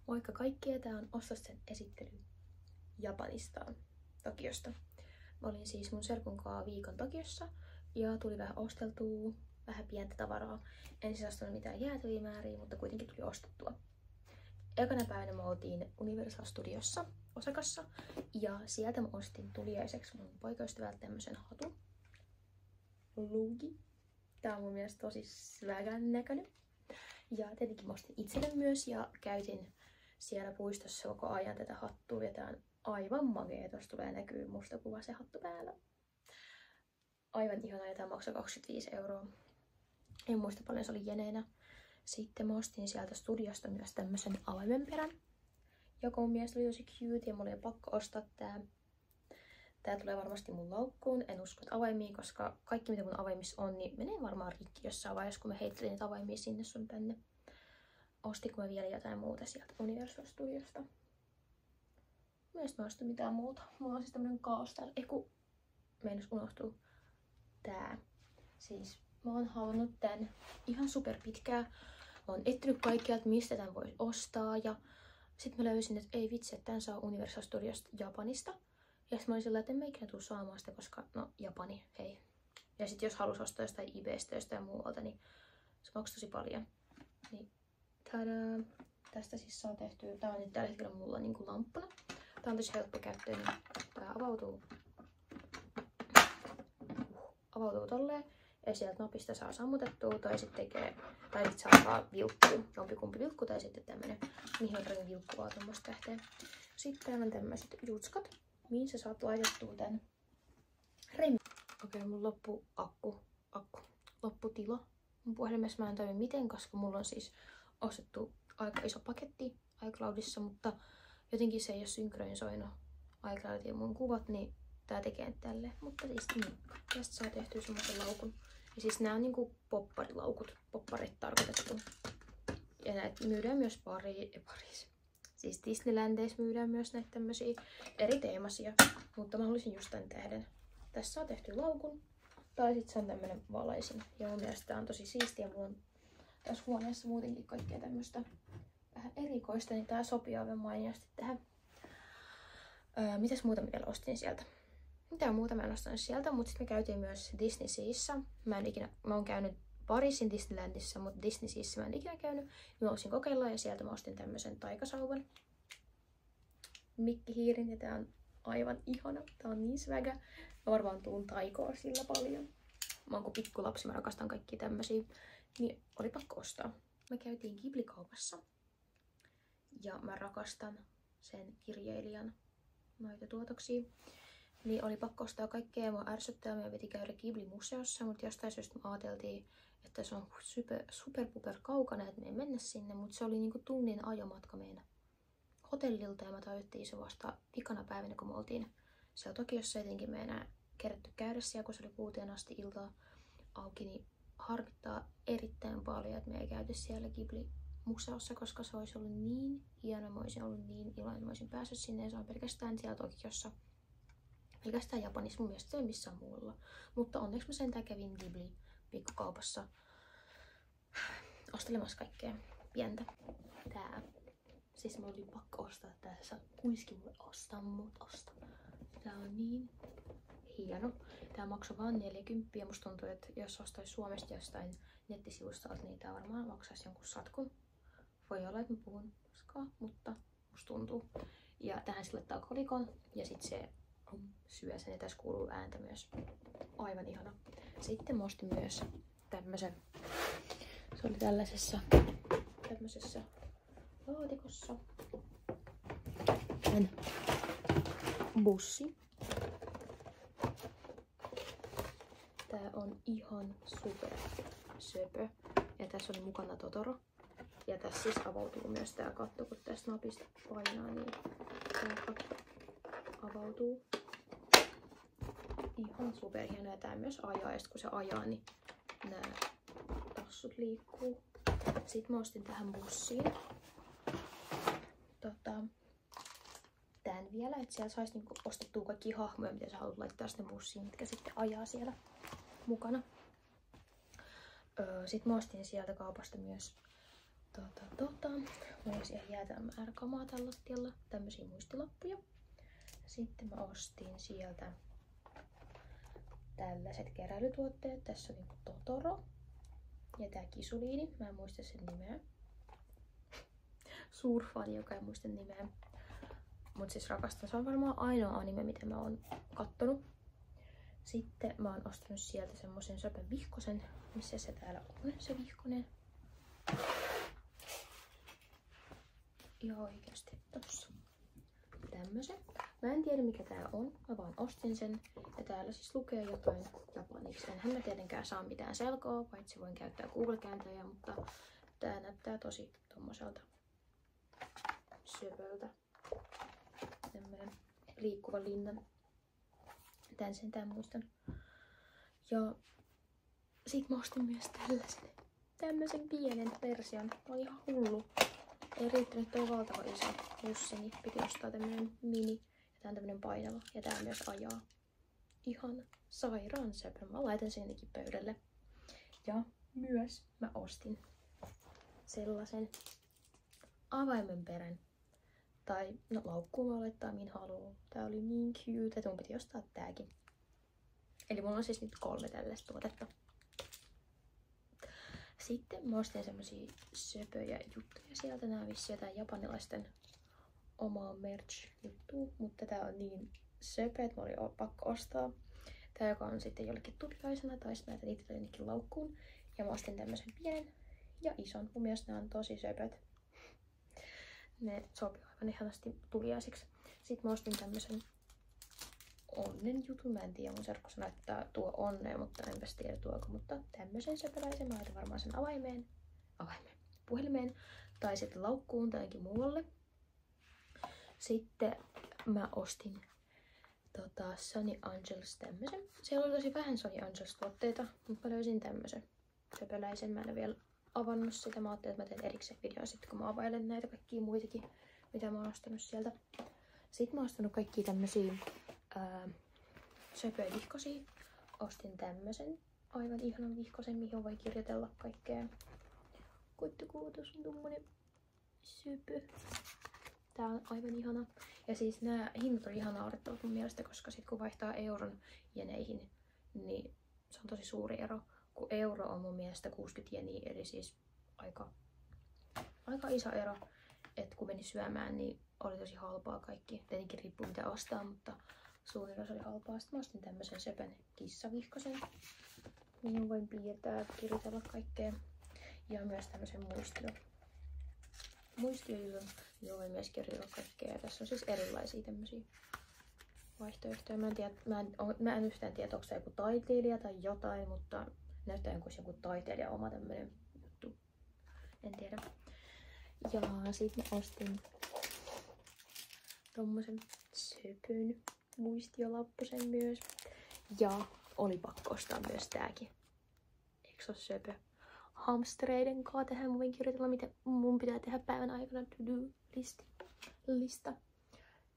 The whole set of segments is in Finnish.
Moikka kaikki, ja tää on ostosten esittely Japanista, Tokiosta. Mä olin siis mun serkun kanssa viikon Tokiossa ja tuli vähän osteltua, vähän pientä tavaraa. En siis ostanut mitään jäätäviä määriä, mutta kuitenkin tuli ostettua. Ekana päivänä me oltiin Universal Studiossa Osakassa ja sieltä mä ostin tuliaiseksi mun poikaystävältä tämmösen hatun. Lugi. Tää on mun mielestä tosi swagän näköinen. Ja tietenkin mä ostin itselle myös ja käytin siellä puistossa koko ajan tätä hattua ja tää on aivan magea. Tuossa tulee näkyy musta kuva se hattu päällä. Aivan ihana ja tää maksoi 25 €. En muista paljon se oli jeneenä. Sitten mä ostin sieltä studiosta myös tämmösen avaimenperän, joka mun mielestä oli tosi cute ja mulla oli pakko ostaa tää. Tää tulee varmasti mun laukkuun, en usko avaimiin, koska kaikki mitä mun avaimissa on, niin menee varmaan rikki jossain vaiheessa, kun mä heittelin niitä avaimia sinne sun tänne. Ostinko mä vielä jotain muuta sieltä Universal Studiosta? Mielestäni mä ostin mitään muuta. Mulla on siis tämmönen kaos täällä. Meinas unohtuu tää. Siis mä oon halunnut tän ihan super pitkään. Mä oon etsinyt kaikkea, että mistä tän voisi ostaa. Ja sit mä löysin, että ei vitsi, että tän saa Universal Studiosta Japanista. Ja sit mä olin sillä, että en mä ikinä tuu saamaan sitä, koska no Japani, hei. Ja sit jos halus ostaa jostain eBaystä jostain muualta, niin se maksoi tosi paljon. Niin tadaa! Tästä siis saa tehtyä. Tää on nyt tällä hetkellä mulla niinku lamppuna. Tää on tosi helppokäyttöinen. Tää avautuu tolleen. Ja sieltä napista saa sammutettua tai sitten saa vilkkuu. Jompikumpi vilkku tai sitten tämmönen mihonrin vilkku vaan tuommoista lähtee. Sitten täällä on tämmöiset jutskat, mihin sä saat laitettua tän remin. Okei, mun loppu tila. Mun puhelimessa mä en toimi miten, koska mulla on siis ostettu aika iso paketti iCloudissa, mutta jotenkin se ei ole synkronisoinut iCloudin mun kuvat, niin tää tekee tälleen. Mutta siis niin, tästä saa tehtyä semmoisen laukun. Ja siis nää on niinku popparilaukut, popparit tarkoitettu. Ja näitä myydään myös Pariisissa. Siis Disneylandeissa myydään myös näitä tämmösiä eri teemaisia, mutta mä haluaisin just tän tähden. Tässä saa tehty laukun, tai sit se on tämmönen valaisin. Ja mun mielestä tää on tosi siistiä, mulla on tässä huoneessa muutenkin kaikkea tämmöstä vähän erikoista, niin tää sopii aivan mainiosti tähän. Mitäs muuta mä vielä ostin sieltä? Mitään muuta mä en ostanut sieltä, mutta sitten me käytiin myös Disney Seassa. Mä oon käynyt Pariisin Disneylandissa, mutta Disney Seassa mä en ikinä käynyt. Mä haluaisin kokeilla ja sieltä mä ostin tämmösen taikasauvan mikkihiirin ja tää on aivan ihana. Tää on niin swagä. Mä varmaan tuun taikoa sillä paljon. Mä oon kuin pikkulapsi, mä rakastan kaikkia tämmösiä. Niin oli pakko ostaa. Me käytiin Ghibli-kaupassa ja mä rakastan sen kirjailijan noita tuotoksia. Niin oli pakko ostaa kaikkea ja mua ärsyttää. Meidän piti käydä Ghibli-museossa, mutta jostain syystä me ajateltiin, että se on super kaukana, että me ei mennä sinne. Mutta se oli niinku tunnin ajomatka meidän hotellilta ja me tajuttiin se vasta vikana päivänä, kun me oltiin siellä Tokiossa. Jotenkin me ei enää kerätty käydä siellä, kun se oli 6 asti iltaa auki, niin harmittaa erittäin paljon, että me ei käyty siellä Ghibli-museossa, koska se olisi ollut niin hieno. Mä olisin ollut niin iloinen, että mä olisin päässyt sinne ja se on pelkästään siellä Tokiossa. Pelkästään Japanissa, mun mielestä se ei missään muualla. Mutta onneksi mä sentään kävin Ghibli-pikkukaupassa ostelemassa kaikkea pientä. Tää. Siis mä olin pakko ostaa tässä. Kuiski mulle osta. Tää on niin hieno. Tää maksoi vaan 40. Musta tuntuu, että jos ostaisi Suomesta jostain nettisivustolta, niin tää varmaan maksaisi jonkun satkun. Voi olla, että mä puhun paskaa, mutta musta tuntuu. Ja tähän sille laittaa kolikon ja sit se syö sen ja tässä kuuluu ääntä myös. Aivan ihana. Sitten mä ostin myös tämmösen. Se oli tämmöisessä laatikossa. Tän bussi. Tää on ihan super söpö. Ja tässä oli mukana Totoro. Ja tässä siis avautuu myös tää katto, kun tästä napista painaa, niin tää katto avautuu. Ihan superhieno ja tää myös ajaa ja sit kun se ajaa, niin nää tassut liikkuu. Sitten mä ostin tähän bussiin tän vielä, että siellä saisi niinku ostettua kaikki hahmoja, mitä sä haluat laittaa sinne bussiin, mitkä sitten ajaa siellä mukana. Sitten mä ostin sieltä kaupasta myös Mulla siellä jäätään määrä kamaa tällä lattialla, tämmösiä muistilappuja. Sitten mä ostin sieltä tällaiset keräilytuotteet. Tässä on niinku Totoro ja tää Kisuliini. Mä en muista sen nimeä. Suurfani, joka ei muista nimeä. Mut siis rakastan. Se on varmaan ainoa anime, mitä mä oon kattonut. Sitten mä oon ostanut sieltä semmosen söpön vihkosen. Missä se täällä on, se vihkonen? Ihan oikeasti tossa. Tämmösen. Mä en tiedä mikä tää on, mä vaan ostin sen. Ja täällä siis lukee jotain japaniksi. Enhän mä tietenkään saa mitään selkoa, paitsi voin käyttää Google-kääntäjää, mutta tää näyttää tosi tommoselta söpöltä. Tämmönen liikkuva linnan. Tän sentään muistan. Ja sit mä ostin myös tämmösen pienen version. Tää on ihan hullu. Ei riittänyt toi valtava iso pussi, niin piti ostaa tämmönen mini. Ja tää on tämmönen painava. Ja tää myös ajaa. Ihan sairaan söpö. Mä laitan sen ennenkin pöydälle. Ja myös mä ostin sellaisen avaimenperän. Tai no laukkuun mä laittaa mihin haluaa. Tää oli niin cute, että mun piti ostaa tääkin. Eli mulla on siis nyt 3 tällaista tuotetta. Sitten mä ostin semmosia söpöjä juttuja sieltä. Nää vissi jotain japanilaisten omaa merch-juttua. Mutta tää on niin söpö, että mä olin pakko ostaa. Tää joka on sitten jollekin tuliaisena tai sitten näitä niitä jonnekin laukkuun. Ja mä ostin tämmösen pienen ja ison. Mun mielestä nää on tosi söpöt. Ne sopii aivan ihanasti tuliaisiksi. Sitten mä ostin tämmösen onnen jutun. Mä en tiedä, mun serkkussa näyttää tuo onnea, mutta enpäs tiedä tuoko. Mutta tämmösen söpöläisen. Mä laitan varmaan sen puhelimeen tai sitten laukkuun tai jonkin muualle. Sitten mä ostin Sunny Angels tämmösen. Siellä oli tosi vähän Sunny Angels tuotteita, mutta mä löysin tämmösen söpöläisen. Mä en ole vielä avannut sitä. Mä ajattelin, että mä teen erikseen videon sitten, kun mä availen näitä kaikkia muitakin, mitä mä oon ostanut sieltä. Sitten mä oon ostanut kaikkia tämmösiä söpöjä vihkosia. Ostin tämmösen aivan ihanan vihkosen, mihin voi kirjoitella kaikkea. Koittakaa, tuossa on tommonen söpö. Tää on aivan ihana. Ja siis nää hinnat on ihan naurettavat mun mielestä, koska sit kun vaihtaa euron jeneihin, niin se on tosi suuri ero. Kun euro on mun mielestä 60 jeniä, eli siis aika iso ero. Et kun meni syömään, niin oli tosi halpaa kaikki. Tietenkin riippuu mitä ostaa, mutta suurin osa oli halpaa. Sitten mä ostin tämmösen söpön kissavihkosen, mihin voin piirtää, kirjoitella kaikkea. Ja myös tämmösen muistiojutun, johon voi myös kirjoitella kaikkea. Ja tässä on siis erilaisia tämmösiä vaihtoehtoja. Mä en yhtään tiedä, onko se joku taiteilija tai jotain, mutta näyttää joku taiteilija oma tämmönen juttu. En tiedä. Ja sit mä ostin tommosen söpön muistiolappusen myös. Ja oli pakko ostaa myös tääkin. Eikö se ole söpö? Hamstereiden kanssa tähän mä voin kirjoitella, mitä mun pitää tehdä päivän aikana. To-do-lista.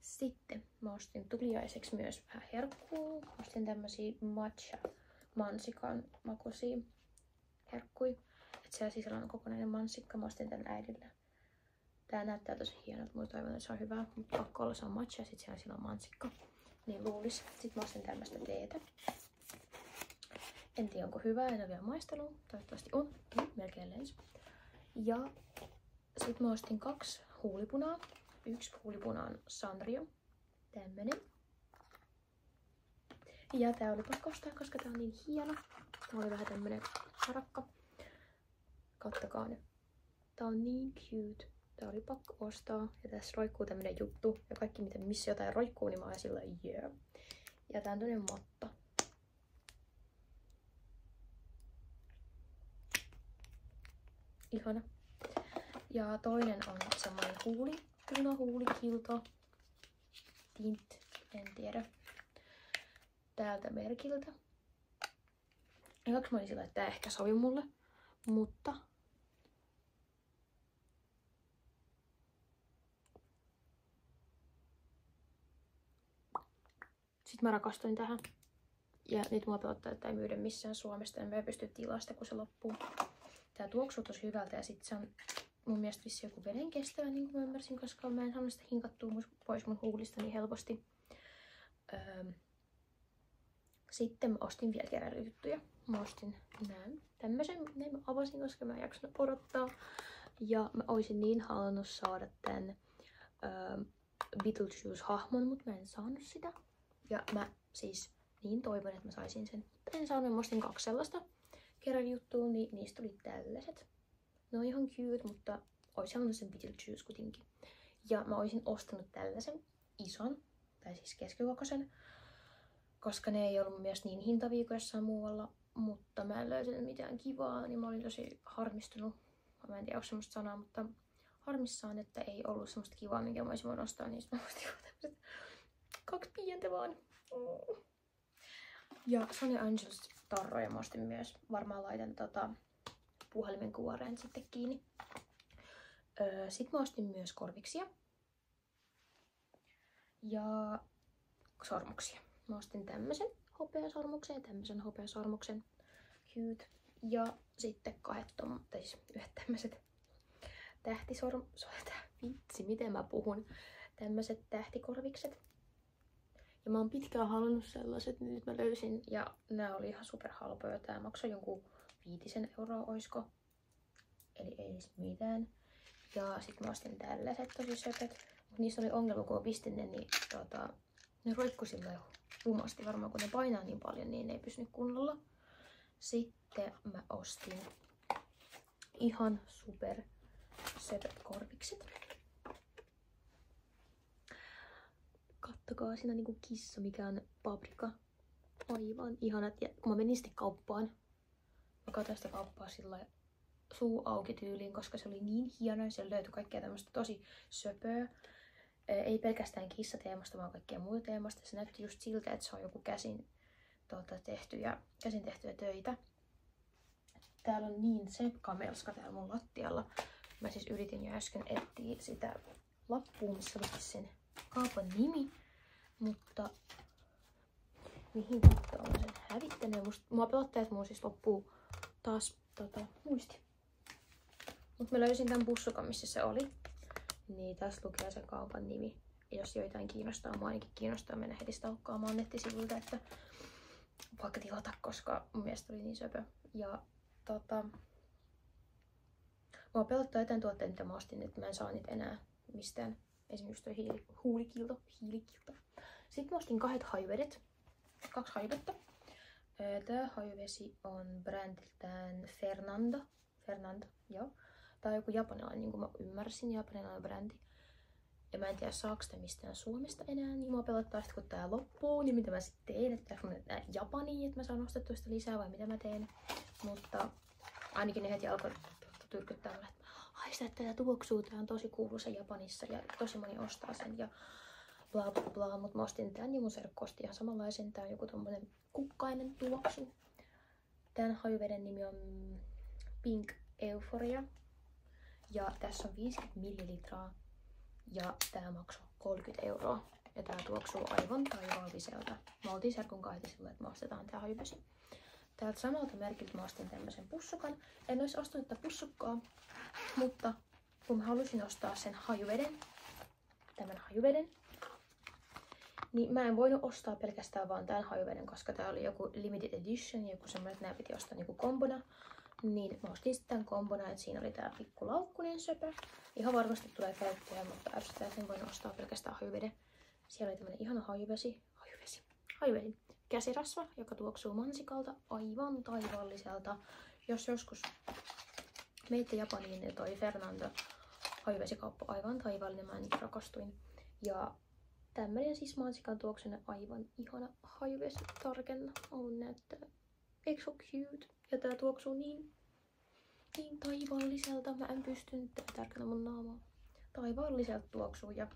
Sitten mä ostin tuliaiseksi myös vähän herkkuu. Ostin tämmösiä matcha-mansikan makuisia herkkuja. Et siellä sisällä on kokonainen mansikka. Mä ostin tän äidille. Tää näyttää tosi hienolta. Mulla toivon, että se on hyvä. Mutta pakko olla se on matcha ja sit siellä on mansikka. Niin luulis. Sitten mä ostin tämmöstä teetä. En tiedä onko hyvää, en ole vielä maistanut. Toivottavasti on. Melkein lens. Ja sit mä ostin 2 huulipunaa. Yksi huulipuna on Sanrio. Tämmönen. Ja tää oli pakko ostaa, koska tää on niin hieno. Tää oli vähän tämmönen harakka. Kattokaa ne. Tää on niin cute. Tää oli pakko ostaa. Ja tässä roikkuu tämmönen juttu. Ja kaikki missä jotain roikkuu, niin mä oon silleen yeah. Ja tää on tämmönen matta. Ihana. Ja toinen on semmoinen punahuulikilto. Tint, en tiedä. Täältä merkiltä. Ekaksi mä olin sillä, että tää ehkä sovi mulle, mutta sitten mä rakastuin tähän. Ja nyt mua pelottaa, että ei myydä missään Suomesta. En mä pysty tilaa sitä, kun se loppuu. Tää tuoksuu tosi hyvältä ja sit se on mun mielestä vissi joku veden kestävä, niin kuin mä ymmärsin, koska mä en saanut sitä hinkattua pois mun huulista niin helposti. Sitten mä ostin vielä keräilyjuttuja. Mä ostin tämmösen, ne mä avasin, koska mä en jaksanut odottaa. Ja mä oisin niin halunnut saada tän Beetlejuice-hahmon, mutta mä en saanut sitä. Ja mä siis niin toivon, että mä saisin sen. Mutta en saanut, mä ostin 2 sellaista keräilyjuttua, niin niistä tuli tällaiset. Ne on ihan cute, mutta oisin halunnut sen Beetlejuice kuitenkin. Ja mä oisin ostanut tällaisen ison, tai siis keskikokoisen, koska ne ei ollut mun mielestä niin hintavia kuin jossain muualla. Mutta mä en löytänyt mitään kivaa, niin mä olin tosi harmistunut. Mä en tiedä, onko semmoista sanaa, mutta harmissaan, että ei ollut semmoista kivaa, minkä mä olisin voinut ostaa. Niin mä ostin tämmöset 2 pientä vaan. Ja Sonny Angels tarroja mä ostin myös. Varmaan laitan puhelimen kuoreen sitten kiinni. Sitten mä ostin myös korviksia. Ja sormuksia. Mä ostin tämmösen hopeasormuksen ja tämmösen hopeasormuksen. Cute. Ja sitten yhdet tämmöset vitsi, miten mä puhun. Tämmöset tähtikorvikset. Ja mä oon pitkään halunnut sellaiset, niin nyt mä löysin. Ja nää oli ihan superhalpoja. Tää maksoi jonkun 5 € oisko. Eli ei edes mitään. Ja sit mä ostin tällaiset tosi söpöt. Mut niissä oli ongelma, kun mä pistin ne, niin ne roikkui silleen rumasti. Varmaan kun ne painaa niin paljon, niin ne ei pysynyt kunnolla. Sitten mä ostin ihan super söpöt korvikset. Kattokaa, siinä on niinku kissa, mikä on paprika. Aivan ihanat. Ja kun mä menin sitten kauppaan, mä katsoin sitä kauppaa sillä suu auki tyyliin, koska se oli niin hieno. Siellä löytyi kaikkea tämmöistä tosi söpöä. Ei pelkästään kissateemasta, vaan kaikkea muuta teemasta. Se näytti just siltä, että se on joku käsin tehtyjä töitä. Täällä on niin se kamelska täällä mun lattialla. Mä siis yritin jo äsken etsiä sitä lappua, missä oli sen kaupan nimi. Mutta mihin kattoon mä sen hävittänyt. Mua pelottaa, että mun siis loppuu taas muisti. Mut mä löysin tän pussukan, missä se oli. Niin tässä lukee sen kaupan nimi. Jos joitain kiinnostaa, mua ainakin kiinnostaa mennä heti stalkkaamaan nettisivuilta, että vaikka tilata, koska mun mielestä oli niin söpö. Ja mua pelottaa jotain tuotteita, mitä mä ostin, että mä en saa niitä enää mistään. Esimerkiksi toi hiilikilto. Sitten mä ostin 2 hajuvedet. 2 hajuvettä. Tää hajuvesi on brändiltään Fernando, joo. Tää on joku japanilainen, niin kuin mä ymmärsin, japanilainen brändi. Ja mä en tiedä, saako sitä mistään Suomesta enää, niin mua pelottaa sitten, kun tää loppuu, niin mitä mä sitten teen, että mä Japaniin, että mä saan ostettua sitä lisää vai mitä mä teen. Mutta ainakin ne heti alkoi tyrkyttää mulle, että haista, että tää tuoksuu, tää on tosi kuuluisa Japanissa ja tosi moni ostaa sen ja bla bla bla. Mutta mä ostin tän ja mun serkku osti ihan samanlaisen, tää on joku tommonen kukkainen tuoksu. Tän hajuveden nimi on Pink Euphoria. Ja tässä on 50 millilitraa. Ja tää maksoi 30 €. Ja tää tuoksuu aivan taivaalliselta. Mä oltiin serkun kahti silloin, että me ostetaan tää hajuvesi. Täältä samalta merkiltä mä ostin tämmösen pussukan. En olisi ostanut tätä pussukkaa, mutta kun mä halusin ostaa sen tämän hajuveden, niin mä en voinut ostaa pelkästään vaan tämän hajuveden, koska tää oli joku limited edition, joku semmoinen, että nää piti ostaa niinku kombona. Niin mä ostin sitten tämän kombona, että siinä oli tää pikku laukkunen söpö. Ihan varmasti tulee käyttöä, mutta ärsyttää, että en voinut ostaa pelkästään hajuveden. Siellä oli tämmönen ihana hajuvesi. Käsirasva, joka tuoksuu mansikalta aivan taivaalliselta. Jos joskus meitte Japaniin, niin toi Fernando hajuvesikauppa aivan taivaallinen, mä niitä rakastuin. Ja tämmönen siis mansikan tuoksunen aivan ihana hajuvesi tarkenna. On näyttää. Eikö se ole cute? Ja tää tuoksuu niin taivaalliselta. Mä en pysty nyt tarkenna mun naamaa. Taivaalliselta tuoksuu ja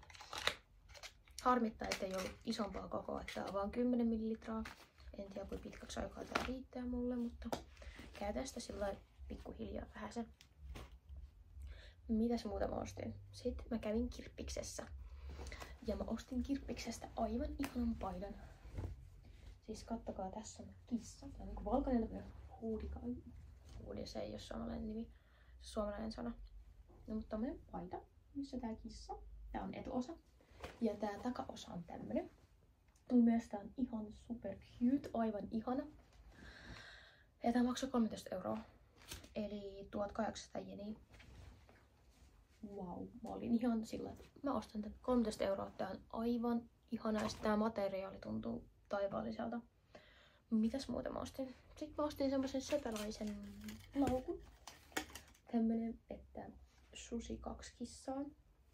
harmittaa, ettei ollut isompaa kokoa, että tää on vaan 10 millilitraa. En tiedä, kuinka pitkäksi aikaa tää riittää mulle, mutta käytän sitä sillä pikkuhiljaa vähäsen. Mitäs muuta mä ostin? Sitten mä kävin Kirppiksessä. Ja mä ostin Kirppiksestä aivan ihanan paidan. Siis kattokaa, tässä on kissa. Tää on niinku valkoinen huudi, se ei ole suomalainen nimi. Se suomalainen sana. No mutta tämmönen paita, missä tää kissa. Tää on etuosa. Ja tää takaosa on tämmönen. Mun mielestä tää on ihan super cute, aivan ihana. Ja tää maksoi 13 €. Eli 1800 jeniä. Wow, mä olin ihan sillä, että mä ostan tän 13 €. Tää on aivan ihana ja tää materiaali tuntuu taivaalliselta. Mitäs muuta mä ostin? Sitten mä ostin semmosen söpölaisen laukun. Tämmönen, että susi 2 kissaa.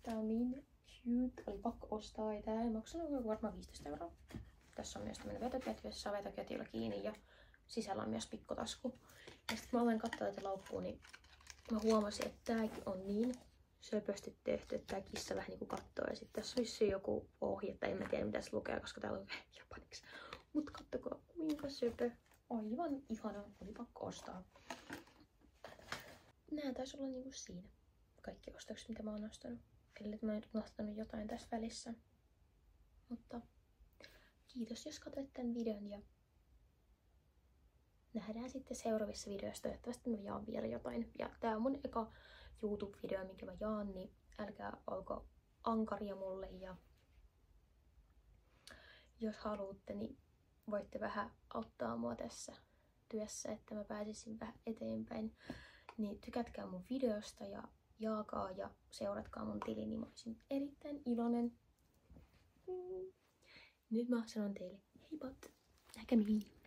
Tää on niin cute, oli pakko ostaa ja tää ei maksanut varmaan 15 €. Tässä on myös tämmönen vetoketju, jossa saa vetoketjulla kiinni ja sisällä on myös pikkutasku. Ja sit mä aloin katsoa tätä laukkua, niin mä huomasin, että tääkin on niin söpösti tehty, että tää kissa vähän niinku kattoo. Ja sit tässä olisi joku ohje, tai en mä tiedä mitä se lukee, koska täällä lukee japaniksi. Mut kattokaa kuinka söpö. Aivan ihana, oli pakko ostaa. Nää taisi olla niinku siinä kaikki ostokset, mitä mä oon ostanut. Eli mä oon unohtanut jotain tässä välissä. Mutta kiitos jos katsoit tän videon ja nähdään sitten seuraavissa videoissa. Toivottavasti mä jaan vielä jotain. Ja tää on mun eka YouTube-video, minkä mä jaan, niin älkää olko ankaria mulle. Ja jos haluatte, niin voitte vähän auttaa mua tässä työssä, että mä pääsisin vähän eteenpäin. Niin tykätkää mun videosta ja jaakaa ja seuratkaa mun tilin, niin mä olisin erittäin iloinen. Nyt mä sanon teille heipat, näkemiin!